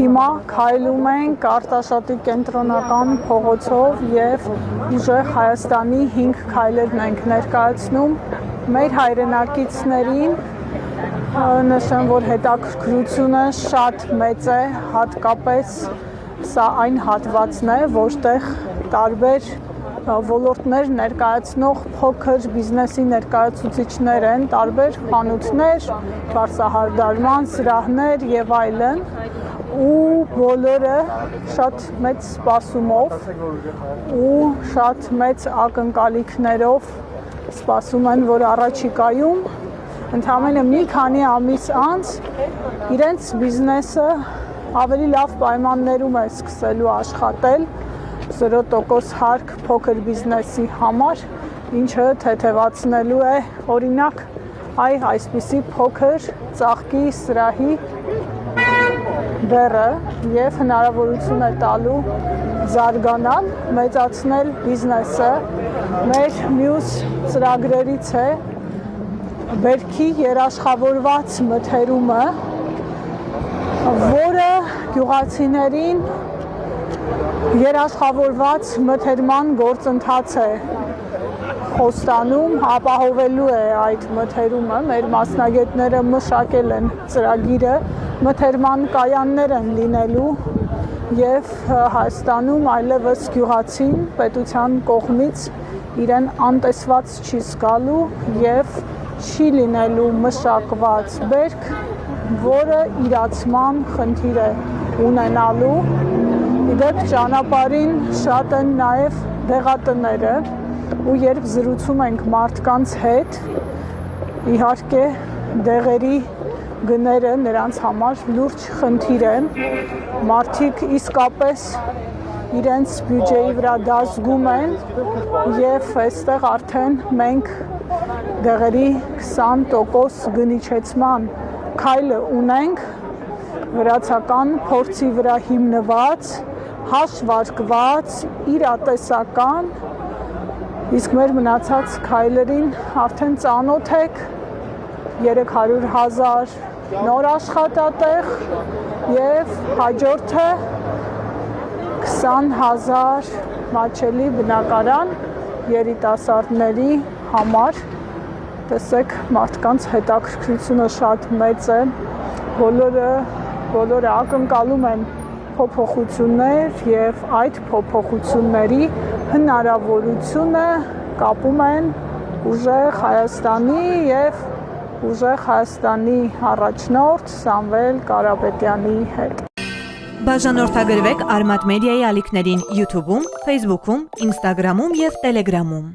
հիմա քայլում ենք Արտաշատի կենտրոնական փողոցով եւ ուժեղ Հայաստանի 5 քայլերն ենք ներկայացնում մեր հայրենակիցներին նշեմ, որ հետաքրքրությունը շատ մեծ է, հատկապես սա այն հատվածն է, որտեղ տարբեր ոլորտներ ներկայացնող փոքր բիզնեսի ներկայացուցիչներ են, տարբեր խանութներ, բարձրահարդարման սրահներ եւ այլն, ու բոլորը շատ մեծ սպասումով ու շատ մեծ ակնկալիքներով սպասում են, որ առաջիկայում ընդամենը մի քանի ամիս անց իրենց բիզնեսը ավելի լավ պայմաններում է սկսելու աշխատել 0% հարկ փոքր բիզնեսի համար, ինչը թեթևացնելու է օրինակ այսպիսի փոքր ծաղկի սրահի բեռը եւ հնարավորություն է տալու զարգանալ, մեծացնել բիզնեսը։ Մեր մյուս ծրագրերից է բերքի երաշխավորված մթերումը, որը գյուղացիներին երաշխավորված մթերման գործընթաց է խոստանում, ապահովելու է այդ մթերումը, մեր մասնագետները մշակել են ծրագիրը, մթերման կայաններ են լինելու եւ Հայաստանում այլևս գյուղացին պետության կողմից իրեն անտեսված չի զգալու եւ չի լինելու մշակված բերք, որը իրացման խնդիր է ունենալու։ Իդեպ ճանապարհին շատ են նաեւ դեղատները ու երբ զրուցում ենք մարդկանց հետ, իհարկե դեղերի գները նրանց համար լուրջ խնդիր է։ Մարդիկ իսկապես իրենց բյուջեի վրա դա զգում են եւ այստեղ արդեն մենք դեղերի 20% գնիչեցման քայլը ունենք վրացական փորձի վրա հիմնված, հաշվարկված, իրատեսական, իսկ մեր մնացած քայլերին արդեն ծանոթ եք 300,000 նոր աշխատատեղ եւ հաջորդը 20,000 մատչելի բնակարան երիտասարդների համար։ Տեսեք, մարդկանց հետաքրքրությունը շատ մեծ է, բոլորը ակնկալում են փոփոխություններ եւ այդ փոփոխությունների հնարավորությունը կապում են ուժեղ Հայաստանի եւ ուժեղ Հայաստանի առաջնորդ Սամվել Կարապետյանի հետ։ Բաժանորդագրվեք Արմատ մեդիայի ալիքներին YouTube-ում, Facebook-ում, Instagram-ում եւ Telegram-ում։